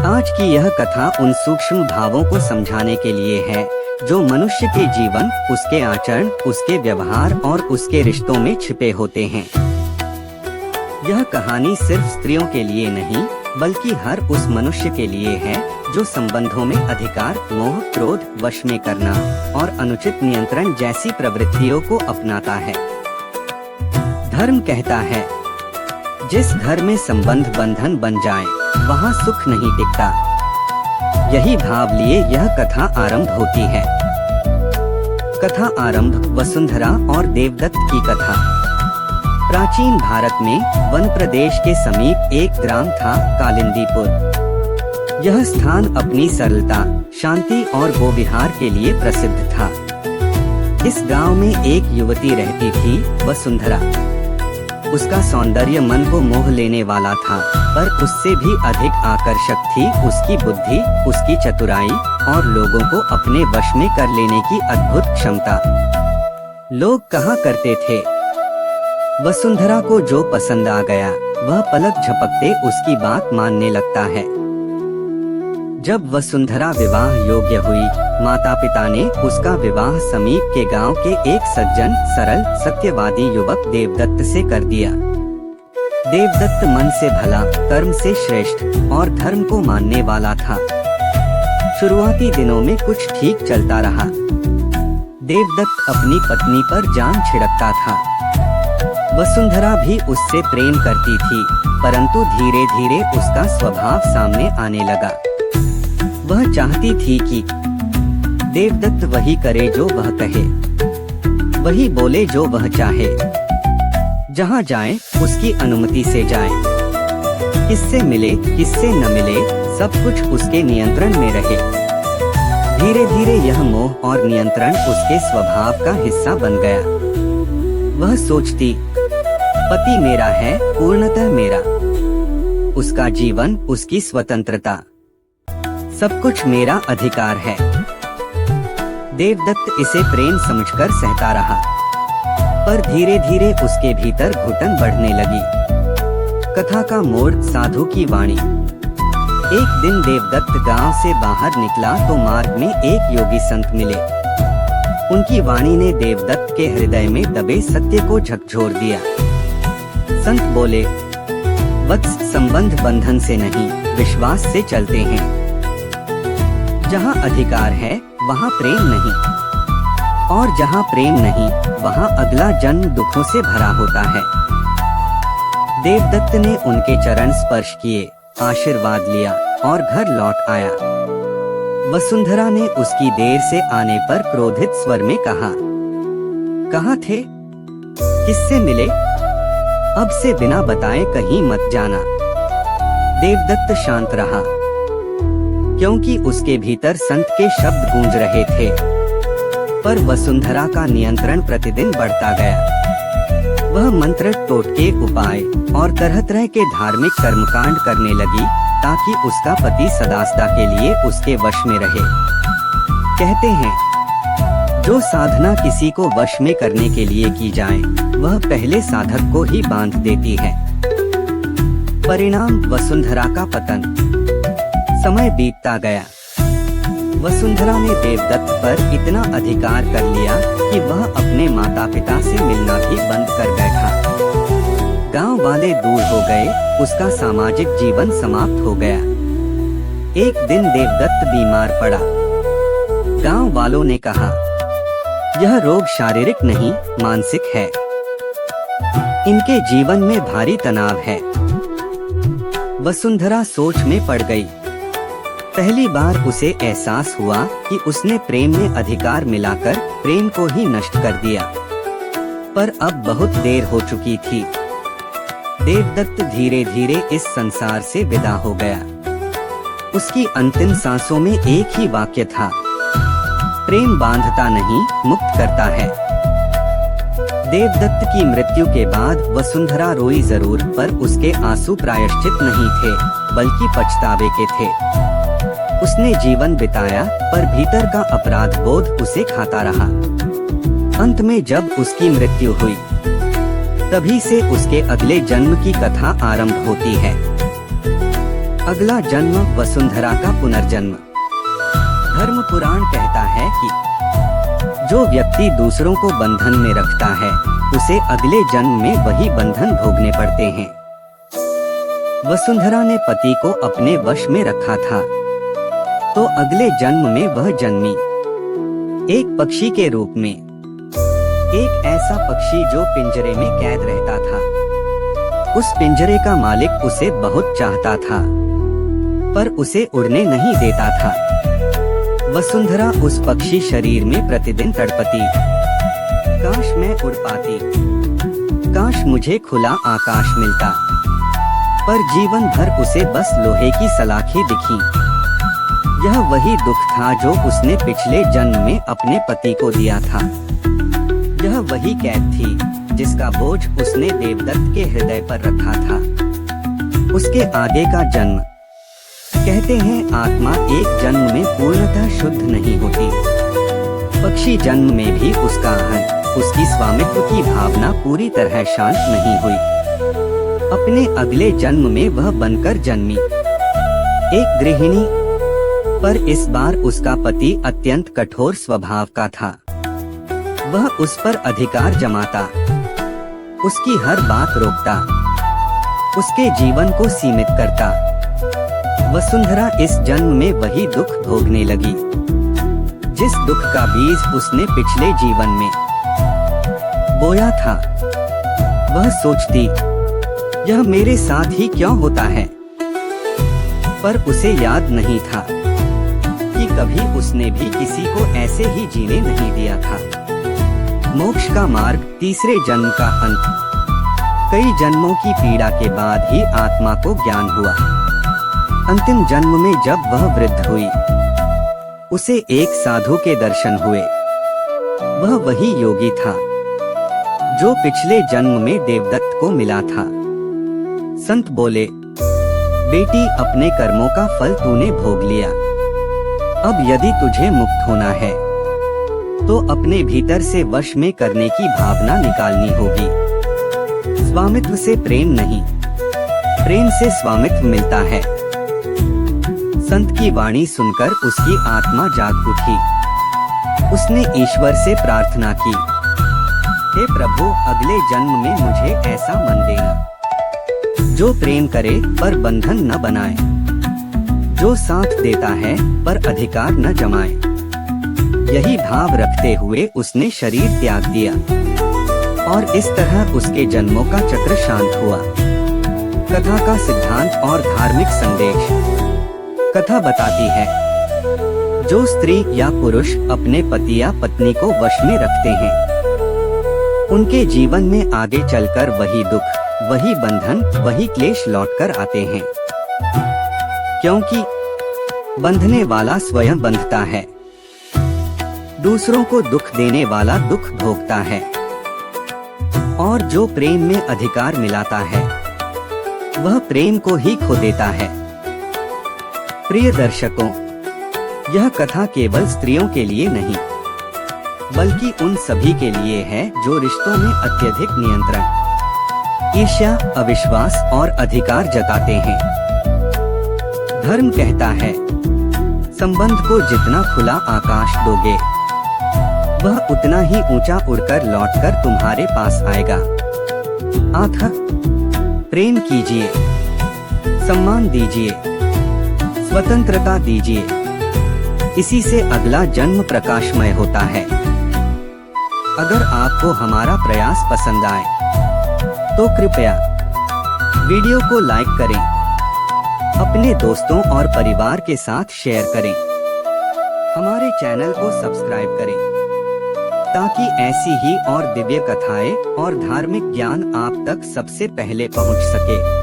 आज की यह कथा उन सूक्ष्म भावों को समझाने के लिए है जो मनुष्य के जीवन, उसके आचरण, उसके व्यवहार और उसके रिश्तों में छिपे होते हैं। यह कहानी सिर्फ स्त्रियों के लिए नहीं, बल्कि हर उस मनुष्य के लिए है जो संबंधों में अधिकार, मोह, क्रोध, वश में करना और अनुचित नियंत्रण जैसी प्रवृत्तियों को अपनाता है। धर्म कहता है, जिस घर में संबंध बंधन बन जाए, वहाँ सुख नहीं टिकता। यही भाव लिए यह कथा आरंभ होती है। कथा आरंभ वसुंधरा और देवदत्त की कथा। प्राचीन भारत में वन प्रदेश के समीप एक ग्राम था, कालिंदीपुर। यह स्थान अपनी सरलता, शांति और गोविहार के लिए प्रसिद्ध था। इस गांव में एक युवती रहती थी, वसुंधरा। उसका सौंदर्य मन को मोह लेने वाला था, पर उससे भी अधिक आकर्षक थी उसकी बुद्धि, उसकी चतुराई और लोगों को अपने वश में कर लेने की अद्भुत क्षमता। लोग कहा करते थे, वसुंधरा को जो पसंद आ गया वह पलक झपकते उसकी बात मानने लगता है। जब वसुंधरा विवाह योग्य हुई, माता पिता ने उसका विवाह समीप के गांव के एक सज्जन, सरल, सत्यवादी युवक देवदत्त से कर दिया। देवदत्त मन से भला, कर्म से श्रेष्ठ और धर्म को मानने वाला था। शुरुआती दिनों में कुछ ठीक चलता रहा। देवदत्त अपनी पत्नी पर जान छिड़कता था। वसुंधरा भी उससे प्रेम करती थी, परंतु धीरे धीरे उसका स्वभाव सामने आने लगा। वह चाहती थी कि देवदत्त वही करे जो वह कहे, वही बोले जो वह चाहे, जहाँ जाए उसकी अनुमति से जाए, किससे मिले किससे न मिले, सब कुछ उसके नियंत्रण में रहे। धीरे धीरे यह मोह और नियंत्रण उसके स्वभाव का हिस्सा बन गया। वह सोचती, पति मेरा है, पूर्णतः मेरा, उसका जीवन, उसकी स्वतंत्रता, सब कुछ मेरा अधिकार है। देवदत्त इसे प्रेम समझकर सहता रहा, पर धीरे धीरे उसके भीतर घुटन बढ़ने लगी। कथा का मोड़, साधु की वाणी। एक दिन देवदत्त गांव से बाहर निकला तो मार्ग में एक योगी संत मिले। उनकी वाणी ने देवदत्त के हृदय में दबे सत्य को झकझोर दिया। संत बोले, वत्स, संबंध बंधन से नहीं, विश्वास से चलते हैं। जहाँ अधिकार है वहाँ प्रेम नहीं, और जहाँ प्रेम नहीं वहाँ अगला जन्म दुखों से भरा होता है। देवदत्त ने उनके चरण स्पर्श किए, आशीर्वाद लिया और घर लौट आया। वसुंधरा ने उसकी देर से आने पर क्रोधित स्वर में कहा, कहाँ थे, किससे मिले, अब से बिना बताए कहीं मत जाना। देवदत्त शांत रहा, क्योंकि उसके भीतर संत के शब्द गूंज रहे थे, पर वसुंधरा का नियंत्रण प्रतिदिन बढ़ता गया। वह मंत्र, टोटके, उपाय और तरह तरह के धार्मिक कर्मकांड करने लगी ताकि उसका पति सदासदा के लिए उसके वश में रहे। कहते हैं, जो साधना किसी को वश में करने के लिए की जाए, वह पहले साधक को ही बांध देती है। परिणाम, वसुंधरा का पतन। समय बीतता गया। वसुंधरा ने देवदत्त पर इतना अधिकार कर लिया कि वह अपने माता पिता से मिलना भी बंद कर बैठा। गांव वाले दूर हो गए, उसका सामाजिक जीवन समाप्त हो गया। एक दिन देवदत्त बीमार पड़ा। गांव वालों ने कहा, यह रोग शारीरिक नहीं, मानसिक है। इनके जीवन में भारी तनाव है। वसुंधरा सोच में पड़ गई। पहली बार उसे एहसास हुआ कि उसने प्रेम में अधिकार मिलाकर प्रेम को ही नष्ट कर दिया, पर अब बहुत देर हो चुकी थी। देवदत्त धीरे धीरे इस संसार से विदा हो गया। उसकी अंतिम सांसों में एक ही वाक्य था, प्रेम बांधता नहीं, मुक्त करता है। देवदत्त की मृत्यु के बाद वसुंधरा रोई जरूर, पर उसके आंसू प्रायश्चित नहीं थे, बल्कि पछतावे के थे। उसने जीवन बिताया, पर भीतर का अपराध बोध उसे खाता रहा। अंत में जब उसकी मृत्यु हुई, तभी से उसके अगले जन्म की कथा आरंभ होती है। अगला जन्म वसुंधरा का पुनर्जन्म। धर्म पुराण कहता है कि जो व्यक्ति दूसरों को बंधन में रखता है उसे अगले जन्म में वही बंधन भोगने पड़ते हैं। वसुंधरा ने पति को अपने वश में रखा था, तो अगले जन्म में वह जन्मी एक पक्षी के रूप में। एक ऐसा पक्षी जो पिंजरे में कैद रहता था। उस पिंजरे का मालिक उसे बहुत चाहता था, पर उसे उड़ने नहीं देता था। वसुंधरा उस पक्षी शरीर में प्रतिदिन तड़पती, काश मैं उड़ पाती, काश मुझे खुला आकाश मिलता। पर जीवन भर उसे बस लोहे की सलाखें दिखी। यह वही दुख था जो उसने पिछले जन्म में अपने पति को दिया था। यह वही कैद थी जिसका बोझ उसने देवदत्त के हृदय पर रखा था। उसके आगे का जन्म, कहते हैं आत्मा एक जन्म में पूर्णतः शुद्ध नहीं होती। पक्षी जन्म में भी उसका अहं, उसकी स्वामित्व की भावना पूरी तरह शांत नहीं हुई। अपने अगले जन्म में वह बनकर जन्मी एक गृहिणी, पर इस बार उसका पति अत्यंत कठोर स्वभाव का था। वह उस पर अधिकार जमाता, उसकी हर बात रोकता, उसके जीवन को सीमित करता। वसुंधरा इस जन्म में वही दुख भोगने लगी जिस दुख का बीज उसने पिछले जीवन में बोया था। वह सोचती, यह मेरे साथ ही क्यों होता है? पर उसे याद नहीं था कि कभी उसने भी किसी को ऐसे ही जीने नहीं दिया था। मोक्ष का मार्ग, तीसरे जन्म का अंत। कई जन्मों की पीड़ा के बाद ही आत्मा को ज्ञान हुआ। अंतिम जन्म में जब वह वृद्ध हुई, उसे एक साधु के दर्शन हुए। वह वही योगी था जो पिछले जन्म में देवदत्त को मिला था। संत बोले, बेटी अपने कर्मों का फल तूने भोग लिया। अब यदि तुझे मुक्त होना है तो अपने भीतर से वश में करने की भावना निकालनी होगी। स्वामित्व से प्रेम नहीं, प्रेम से स्वामित्व मिलता है। संत की वाणी सुनकर उसकी आत्मा जाग उठी। उसने ईश्वर से प्रार्थना की, हे प्रभु, अगले जन्म में मुझे ऐसा मन देना जो प्रेम करे पर बंधन न बनाए, जो साथ देता है पर अधिकार न जमाए। यही भाव रखते हुए उसने शरीर त्याग दिया और इस तरह उसके जन्मों का चक्र शांत हुआ। कथा का सिद्धांत और धार्मिक संदेश। कथा बताती है, जो स्त्री या पुरुष अपने पति या पत्नी को वश में रखते हैं, उनके जीवन में आगे चलकर वही दुख, वही बंधन, वही क्लेश लौटकर आते हैं। क्योंकि बंधने वाला स्वयं बंधता है, दूसरों को दुख देने वाला दुख भोगता है, और जो प्रेम में अधिकार मिलाता है वह प्रेम को ही खो देता है। प्रिय दर्शकों, यह कथा केवल स्त्रियों के लिए नहीं बल्कि उन सभी के लिए है जो रिश्तों में अत्यधिक नियंत्रण, ईर्ष्या, अविश्वास और अधिकार जताते हैं। धर्म कहता है, संबंध को जितना खुला आकाश दोगे वह उतना ही ऊंचा उड़कर लौटकर तुम्हारे पास आएगा। अतः प्रेम कीजिए, सम्मान दीजिए, स्वतंत्रता दीजिए। इसी से अगला जन्म प्रकाशमय होता है। अगर आपको हमारा प्रयास पसंद आए तो कृपया वीडियो को लाइक करें, अपने दोस्तों और परिवार के साथ शेयर करें, हमारे चैनल को सब्सक्राइब करें ताकि ऐसी ही और दिव्य कथाएं और धार्मिक ज्ञान आप तक सबसे पहले पहुंच सके।